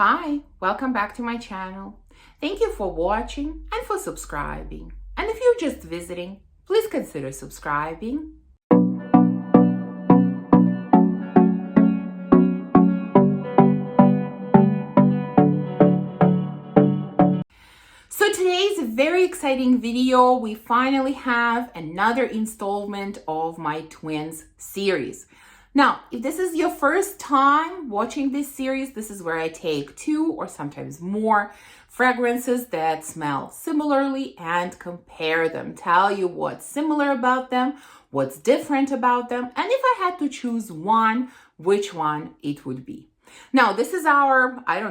Hi, welcome back to my channel. Thank you for watching and for subscribing. And if you're just visiting, please consider subscribing. So today's a very exciting video. We finally have another installment of my twins series. Now, if this is your first time watching this series, this is where I take 2 or sometimes more fragrances that smell similarly and compare them, tell you what's similar about them, what's different about them, and if I had to choose one, which one it would be. Now, this is our, I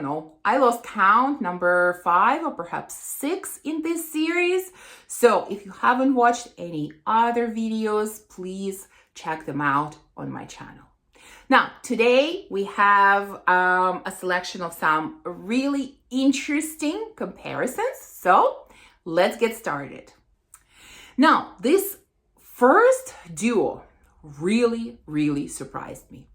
lost count, number 5 or perhaps 6 in this series. So if you haven't watched any other videos, please check them out on my channel. Now, today we have a selection of some really interesting comparisons. So let's get started. Now, this first duo really surprised me.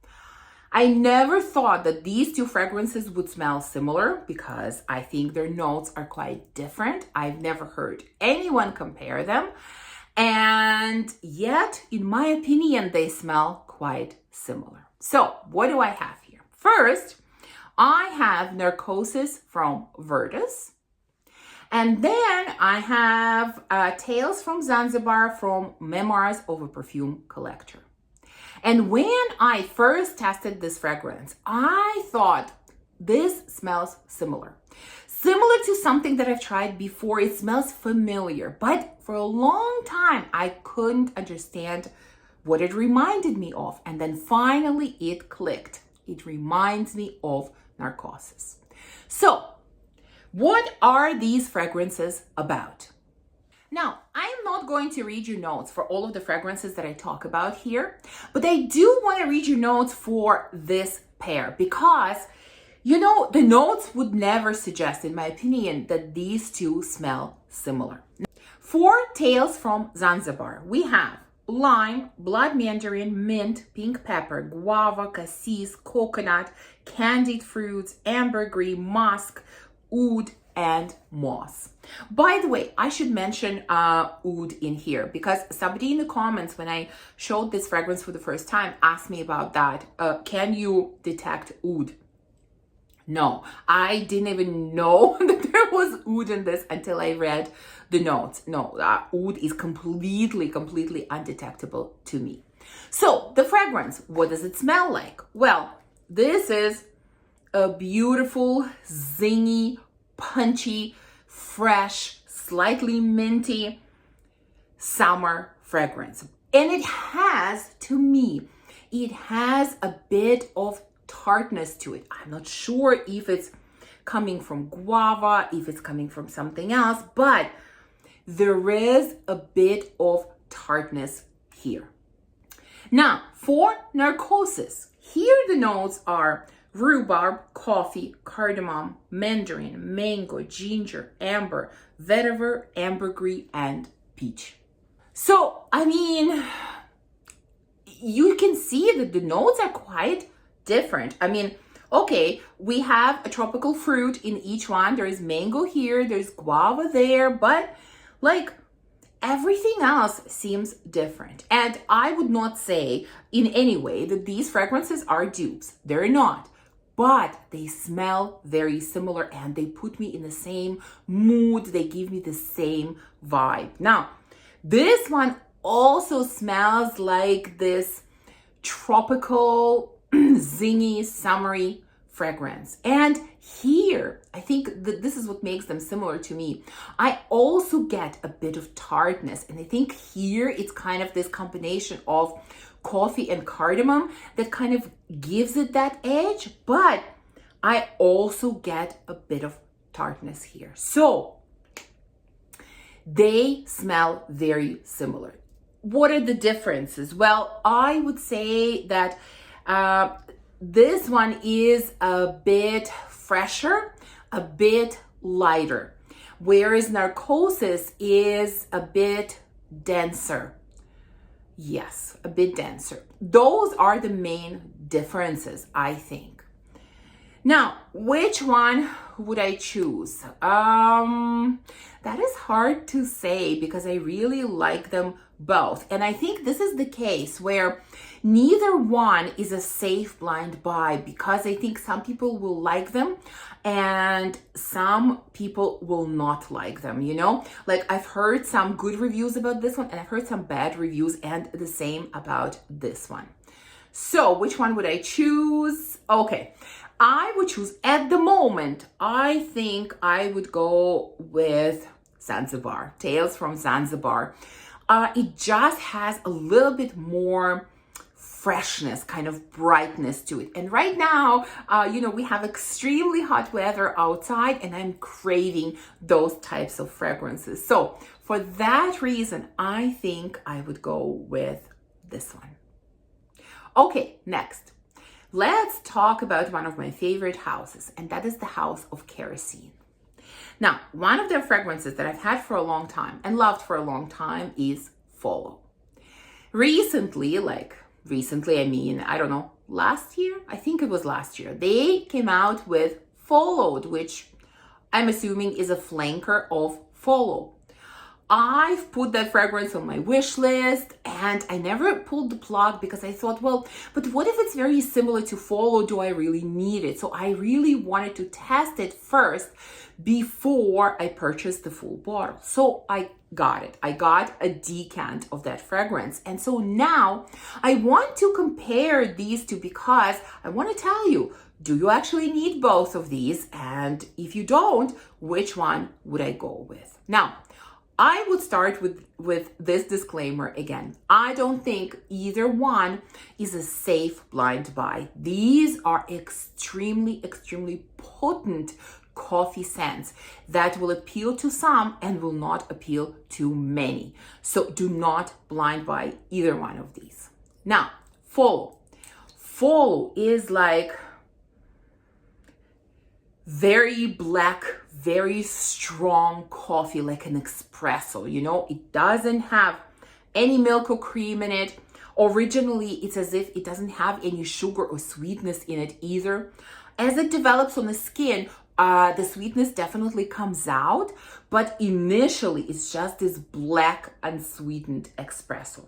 I never thought that these 2 fragrances would smell similar because I think their notes are quite different. I've never heard anyone compare them. And yet, in my opinion, they smell quite similar. So what do I have here? First, I have Narcosis from Virtus. And then I have Tales from Zanzibar from Memoirs of a Perfume Collector. And when I first tested this fragrance, I thought this smells similar. Similar to something that I've tried before. It smells familiar, but for a long time, I couldn't understand what it reminded me of. And then finally it clicked. It reminds me of Narcosis. So what are these fragrances about? Now, I am not going to read you notes for all of the fragrances that I talk about here, but I do want to read you notes for this pair because the notes would never suggest, in my opinion, that these 2 smell similar. For Tales from Zanzibar, we have lime, blood mandarin, mint, pink pepper, guava, cassis, coconut, candied fruits, ambergris, musk, oud, and moss. By the way, I should mention oud in here because somebody in the comments when I showed this fragrance for the first time asked me about that. Can you detect oud? No, I didn't even know that there was oud in this until I read the notes. No, oud is completely undetectable to me. So the fragrance, what does it smell like? Well, this is a beautiful, zingy, punchy, fresh, slightly minty summer fragrance. And it has, to me, it has a bit of tartness to it. I'm not sure if it's coming from guava, if it's coming from something else, but there is a bit of tartness here. Now, for Narcosis, here the notes are rhubarb, coffee, cardamom, mandarin, mango, ginger, amber, vetiver, ambergris, and peach. So, you can see that the notes are quite different. Okay, we have a tropical fruit in each one. There is mango here, there's guava there, but everything else seems different. And I would not say in any way that these fragrances are dupes. They're not. But they smell very similar and they put me in the same mood. They give me the same vibe. Now, this one also smells like this tropical, zingy, summery fragrance. And here, I think that this is what makes them similar to me. I also get a bit of tartness. And I think here it's kind of this combination of coffee and cardamom that kind of gives it that edge. But I also get a bit of tartness here. So they smell very similar. What are the differences? Well, I would say that this one is a bit fresher, a bit lighter, whereas Narcosis is a bit denser. Yes, a bit denser. Those are the main differences, I think. Now, which one would I choose? That is hard to say because I really like them both. And I think this is the case where neither one is a safe blind buy, because I think some people will like them and some people will not like them, you know? Like, I've heard some good reviews about this one and I've heard some bad reviews, and the same about this one. So which one would I choose? Okay, I would choose, at the moment, I think I would go with Zanzibar, Tales from Zanzibar. It just has a little bit more freshness, kind of brightness to it. And right now, we have extremely hot weather outside and I'm craving those types of fragrances. So for that reason, I think I would go with this one. Okay, next. Let's talk about one of my favorite houses, and that is the house of Kerosene. Now, one of their fragrances that I've had for a long time and loved for a long time is Follow. Recently, I mean, I don't know, last year? I think it was last year. They came out with Followed, which I'm assuming is a flanker of Follow. I've put that fragrance on my wish list and I never pulled the plug because I thought, well, but what if it's very similar to Follow? Do I really need it? So I really wanted to test it first before I purchased the full bottle. So I got it. I got a decant of that fragrance. And so now I want to compare these two because I want to tell you, do you actually need both of these? And if you don't, which one would I go with? Now, I would start with this disclaimer again. I don't think either one is a safe blind buy. These are extremely, extremely potent coffee scents that will appeal to some and will not appeal to many. So do not blind buy either one of these. Now, Follow. Follow is like very black, very strong coffee, like an espresso, you know? It doesn't have any milk or cream in it. Originally, it's as if it doesn't have any sugar or sweetness in it either. As it develops on the skin, the sweetness definitely comes out, but initially it's just this black, unsweetened espresso.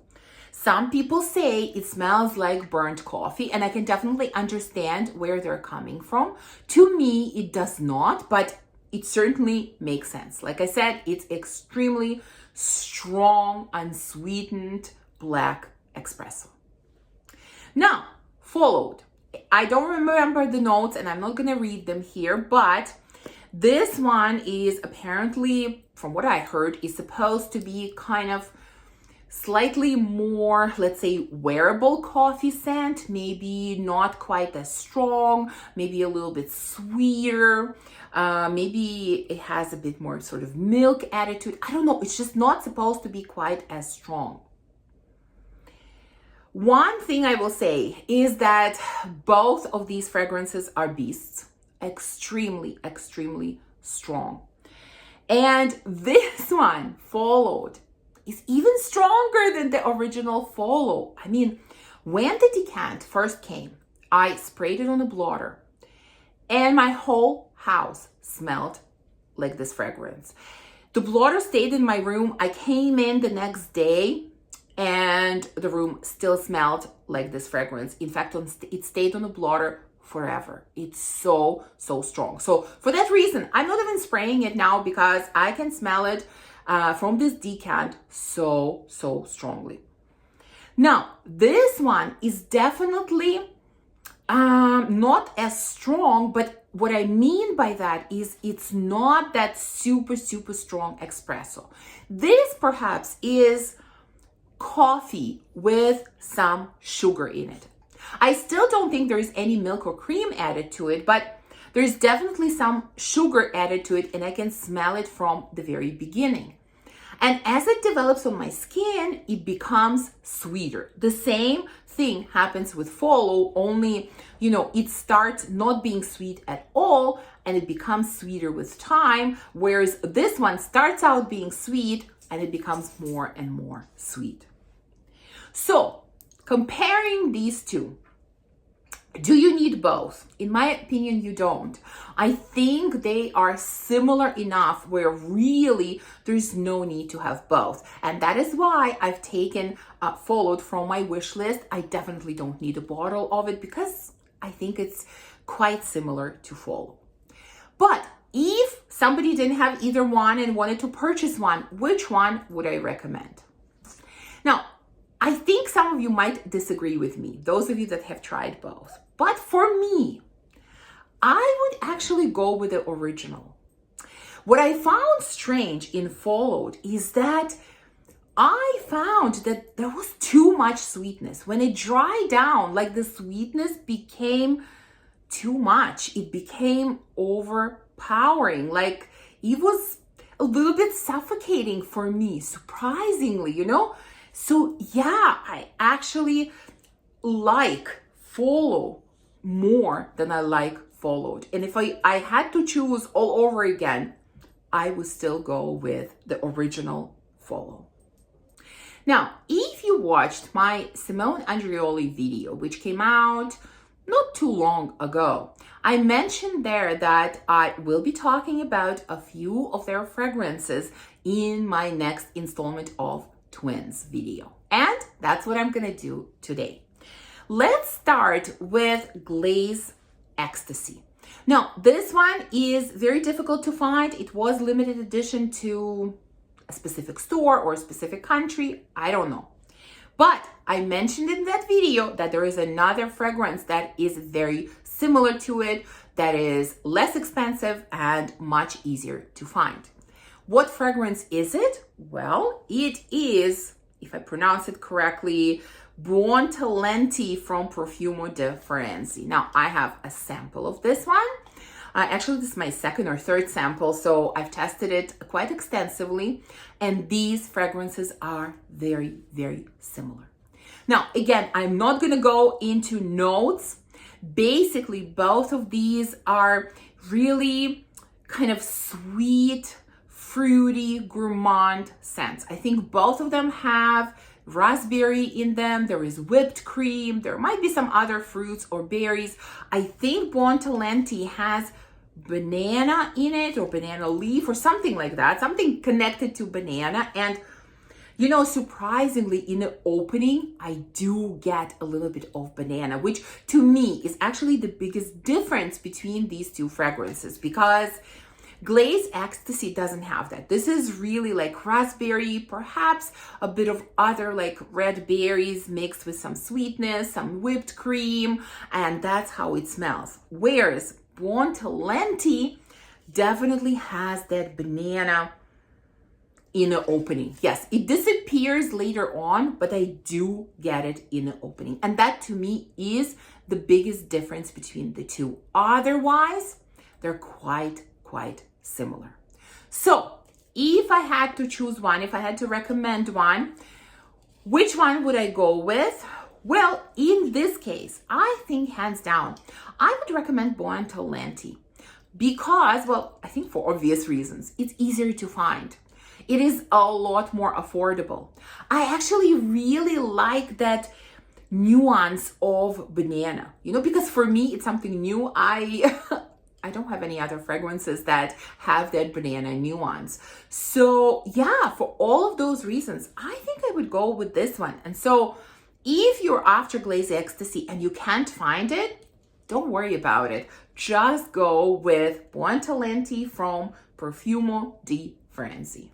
Some people say it smells like burnt coffee, and I can definitely understand where they're coming from. To me, it does not, but it certainly makes sense. Like I said, it's extremely strong, unsweetened black espresso. Now, Followed. I don't remember the notes and I'm not going to read them here, but this one is apparently, from what I heard, is supposed to be kind of slightly more, let's say, wearable coffee scent, maybe not quite as strong, maybe a little bit sweeter, maybe it has a bit more sort of milk attitude. I don't know, it's just not supposed to be quite as strong. One thing I will say is that both of these fragrances are beasts, extremely, extremely strong. And this one, Followed, is even stronger than the original Follow. I mean, when the decant first came, I sprayed it on a blotter and my whole house smelled like this fragrance. The blotter stayed in my room. I came in the next day and the room still smelled like this fragrance. In fact, it stayed on the blotter forever. It's so, so strong. So for that reason, I'm not even spraying it now because I can smell it from this decant so, so strongly. Now, this one is definitely not as strong, but what I mean by that is it's not that super, super strong espresso. This perhaps is coffee with some sugar in it. I still don't think there's any milk or cream added to it, but there's definitely some sugar added to it and I can smell it from the very beginning. And as it develops on my skin, it becomes sweeter. The same thing happens with Follow, only, it starts not being sweet at all and it becomes sweeter with time, whereas this one starts out being sweet and it becomes more and more sweet. So, comparing these two, Do you need both? In my opinion, you don't. I think they are similar enough where really there's no need to have both. And that is why I've taken followed from my wish list. I definitely don't need a bottle of it because I think it's quite similar to follow. But if somebody didn't have either one and wanted to purchase one, which one would I recommend? Now, I think some of you might disagree with me, those of you that have tried both. But for me, I would actually go with the original. What I found strange in Followed is that I found that there was too much sweetness. When it dried down, like the sweetness became too much. It became overpowering. Like it was a little bit suffocating for me, surprisingly, you know? So yeah, I actually like Follow more than I like Followed. And if I had to choose all over again, I would still go with the original Follow. Now, if you watched my Simone Andreoli video, which came out not too long ago, I mentioned there that I will be talking about a few of their fragrances in my next installment of Twins video. And that's what I'm gonna do today. Let's start with Glaze Ecstasy. Now, this one is very difficult to find. It was limited edition to a specific store or a specific country. I don't know. But I mentioned in that video that there is another fragrance that is very similar to it, that is less expensive and much easier to find. What fragrance is it? Well, it is, if I pronounce it correctly, Buon Talenti from Perfume Collection. Now, I have a sample of this one. Actually, this is my second or third sample, so I've tested it quite extensively, and these fragrances are very, very similar. Now, again, I'm not gonna go into notes. Basically, both of these are really kind of sweet, fruity, gourmand scents. I think both of them have raspberry in them. There is whipped cream. There might be some other fruits or berries. I think Buon Talenti has banana in it, or banana leaf or something like that, something connected to banana. And you know, surprisingly, in the opening, I do get a little bit of banana, which to me is actually the biggest difference between these two fragrances, because Glaze Ecstasy doesn't have that. This is really like raspberry, perhaps a bit of other like red berries mixed with some sweetness, some whipped cream, and that's how it smells. Whereas Buon Talenti definitely has that banana in the opening. Yes, it disappears later on, but I do get it in the opening. And that to me is the biggest difference between the two. Otherwise, they're quite similar. So if I had to choose one, if I had to recommend one, which one would I go with? Well, in this case, I think hands down, I would recommend Buon Talenti because, well, I think for obvious reasons, it's easier to find. It is a lot more affordable. I actually really like that nuance of banana, you know, because for me, it's something new. I don't have any other fragrances that have that banana nuance. So yeah, for all of those reasons, I think I would go with this one. And so if you're after Glaze Ecstasy and you can't find it, don't worry about it. Just go with Buon Talenti from Perfume Collection.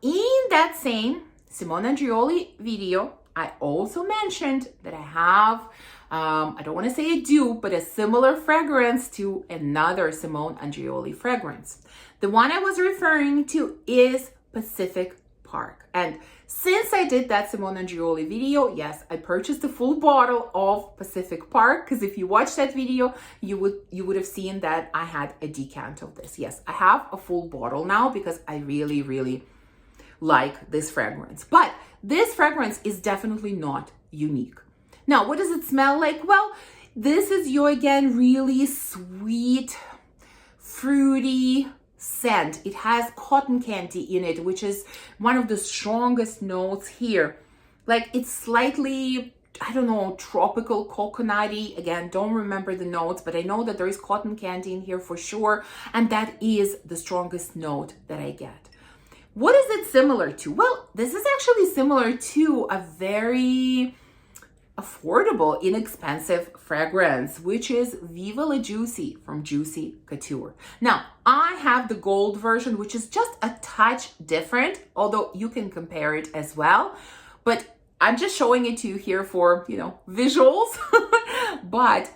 In that same Simone Andreoli video, I also mentioned that I have, I don't want to say a dupe, but a similar fragrance to another Simone Andreoli fragrance. The one I was referring to is Pacific Park. And since I did that Simone Andreoli video, yes, I purchased a full bottle of Pacific Park, because if you watched that video, you would have seen that I had a decant of this. Yes, I have a full bottle now because I really like this fragrance. But this fragrance is definitely not unique. Now, what does it smell like? Well, this is your, again, really sweet, fruity scent. It has cotton candy in it, which is one of the strongest notes here. Like, it's slightly I don't know, tropical coconutty. Again, don't remember the notes, but I know that there is cotton candy in here for sure. And that is the strongest note that I get. What is it similar to? Well, this is actually similar to a very affordable, inexpensive fragrance, which is Viva La Juicy from Juicy Couture. Now, I have the gold version, which is just a touch different, although you can compare it as well. But I'm just showing it to you here for, visuals. But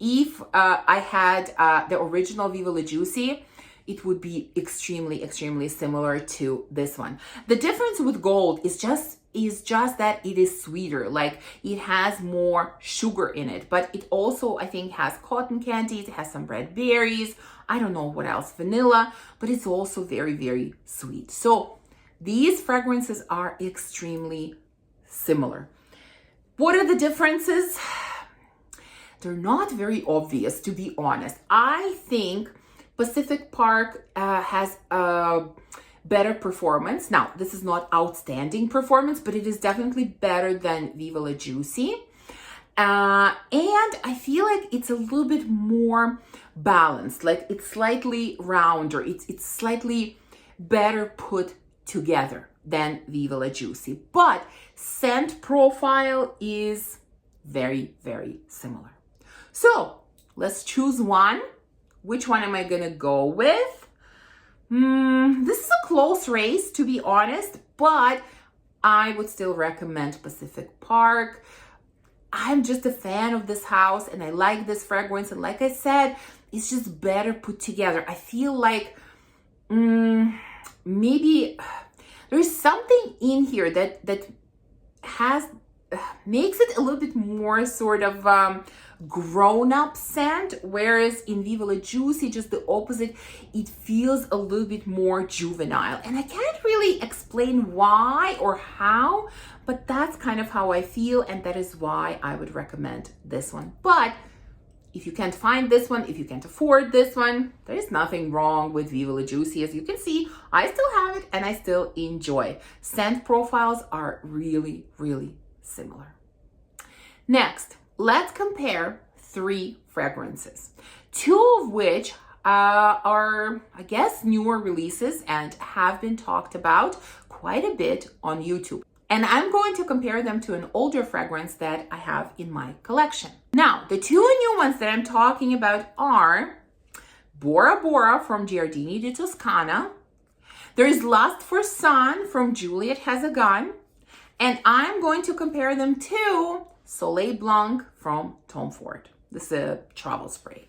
if I had the original Viva La Juicy, it would be extremely, extremely similar to this one. The difference with gold is just that it is sweeter, like it has more sugar in it, but it also, I think, has cotton candies, it has some red berries, I don't know what else, vanilla, but it's also very, very sweet. So these fragrances are extremely similar. What are the differences? They're not very obvious, to be honest. I think Pacific Park has a better performance. Now, this is not outstanding performance, but it is definitely better than Viva La Juicy. And I feel like it's a little bit more balanced, like it's slightly rounder, it's slightly better put together than Viva La Juicy. But scent profile is very, very similar. So let's choose one. Which one am I gonna go with? This is a close race, to be honest, but I would still recommend Pacific Park. I'm just a fan of this house and I like this fragrance. And like I said, it's just better put together. I feel like maybe there's something in here that makes it a little bit more sort of grown-up scent, whereas in Viva La Juicy, just the opposite, it feels a little bit more juvenile. And I can't really explain why or how, but that's kind of how I feel, and that is why I would recommend this one. But if you can't find this one, if you can't afford this one, there's nothing wrong with Viva La Juicy. As you can see, I still have it and I still enjoy. Scent profiles are really, really similar. Next, let's compare 3 fragrances, 2 of which are, I guess, newer releases and have been talked about quite a bit on YouTube. And I'm going to compare them to an older fragrance that I have in my collection. Now, the 2 new ones that I'm talking about are Bora Bora from Giardini di Toscana. There is Lust for Sun from Juliet Has a Gun. And I'm going to compare them to Soleil Blanc from Tom Ford. This is a travel spray.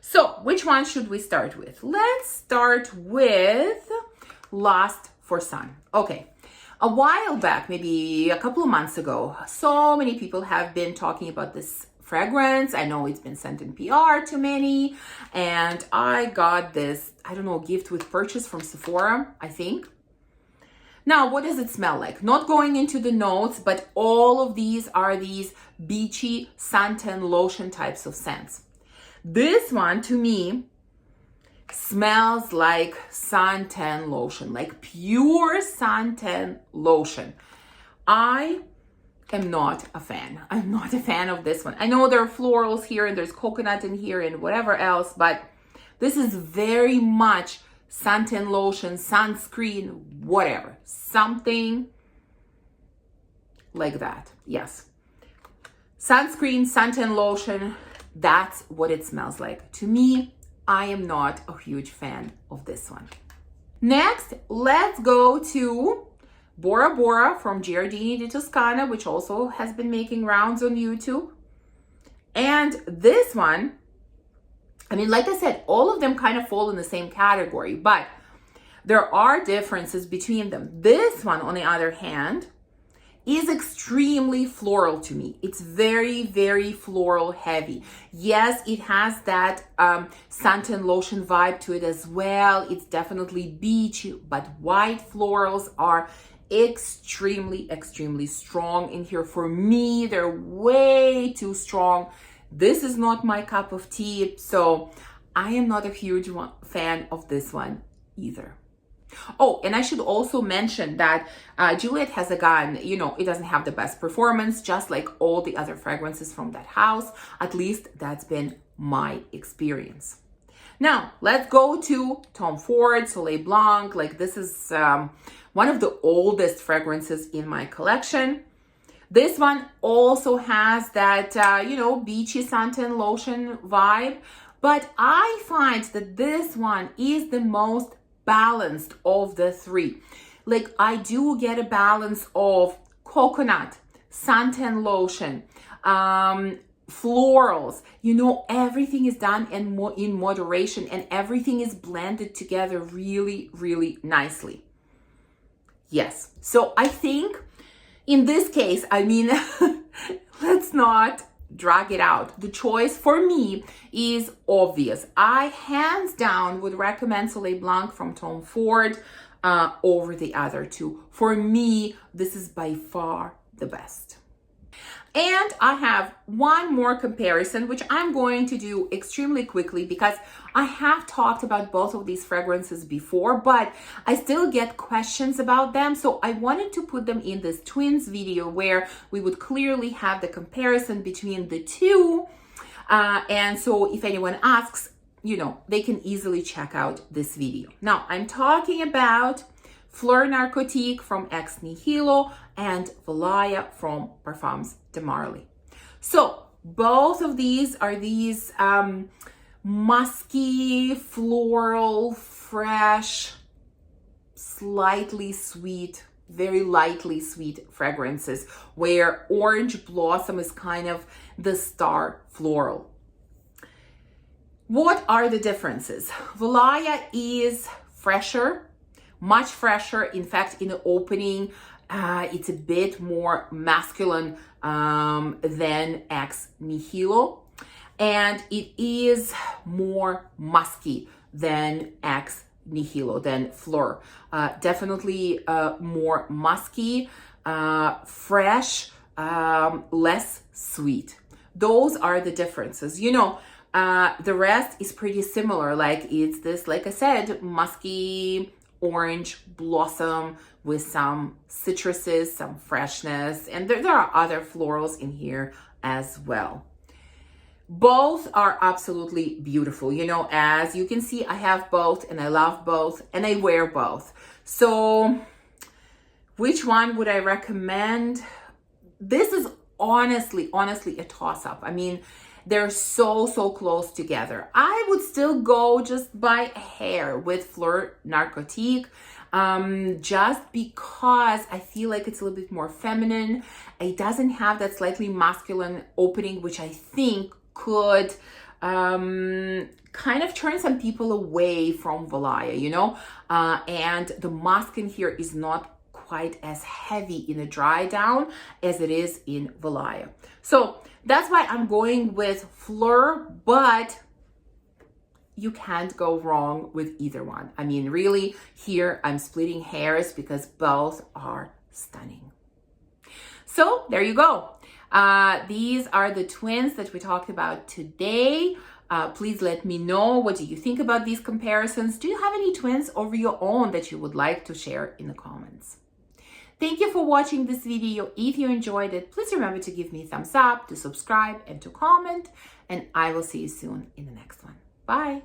So which one should we start with? Let's start with Lust for Sun. Okay, a while back, maybe a couple of months ago, so many people have been talking about this fragrance. I know it's been sent in PR to many, and I got this, I don't know, gift with purchase from Sephora, I think. Now, what does it smell like? Not going into the notes, but all of these are these beachy suntan lotion types of scents. This one, to me, smells like suntan lotion, like pure suntan lotion. I am not a fan. I'm not a fan of this one. I know there are florals here and there's coconut in here and whatever else, but this is very much suntan lotion, sunscreen, whatever. Something like that. Yes. Sunscreen, suntan lotion, that's what it smells like. To me, I am not a huge fan of this one. Next, let's go to Bora Bora from Giardini di Toscana, which also has been making rounds on YouTube. And this one, I mean, like I said, all of them kind of fall in the same category, but there are differences between them. This one, on the other hand, is extremely floral to me. It's very, very floral heavy. Yes, it has that suntan lotion vibe to it as well. It's definitely beachy, but white florals are extremely, extremely strong in here. For me, they're way too strong. This is not my cup of tea, so I am not a huge fan of this one either. Oh, and I should also mention that Juliet has a gun, you know, it doesn't have the best performance, just like all the other fragrances from that house. At least that's been my experience. Now, let's go to Tom Ford Soleil Blanc. Like, this is one of the oldest fragrances in my collection. This one also has that, you know, beachy suntan lotion vibe. But I find that this one is the most balanced of the three. Like, I do get a balance of coconut, suntan lotion, florals. You know, everything is done in moderation, and everything is blended together really, really nicely. Yes. So I think in this case, I mean, let's not drag it out. The choice for me is obvious. I hands down would recommend Soleil Blanc from Tom Ford over the other two. For me, this is by far the best. And I have one more comparison, which I'm going to do extremely quickly because I have talked about both of these fragrances before, but I still get questions about them. So I wanted to put them in this twins video where we would clearly have the comparison between the two. And so if anyone asks, you know, they can easily check out this video. Now, I'm talking about Fleur Narcotique from Ex Nihilo and Valaya from Parfums de Marly. So both of these are these musky, floral, fresh, slightly sweet, very lightly sweet fragrances where orange blossom is kind of the star floral. What are the differences? Valaya is fresher, much fresher. In fact, in the opening, it's a bit more masculine than Ex Nihilo. And it is more musky than Ex Nihilo, than Fleur. Definitely more musky, fresh, less sweet. Those are the differences. You know, the rest is pretty similar. Like, it's this, like I said, musky, orange blossom with some citruses, some freshness, and there are other florals in here as well. Both are absolutely beautiful. You know, as you can see, I have both and I love both and I wear both. So which one would I recommend? This is honestly a toss-up. I mean, they're so close together. I would still go just by a hair with Fleur Narcotique, just because I feel like it's a little bit more feminine. It doesn't have that slightly masculine opening, which I think could kind of turn some people away from Valaya, you know? And the musk in here is not quite as heavy in a dry down as it is in Valaya. So that's why I'm going with Fleur, but you can't go wrong with either one. I mean, really, here I'm splitting hairs because both are stunning. So there you go. These are the twins that we talked about today. Please let me know, what do you think about these comparisons? Do you have any twins of your own that you would like to share in the comments? Thank you for watching this video. If you enjoyed it, please remember to give me a thumbs up, to subscribe, and to comment. And I will see you soon in the next one. Bye.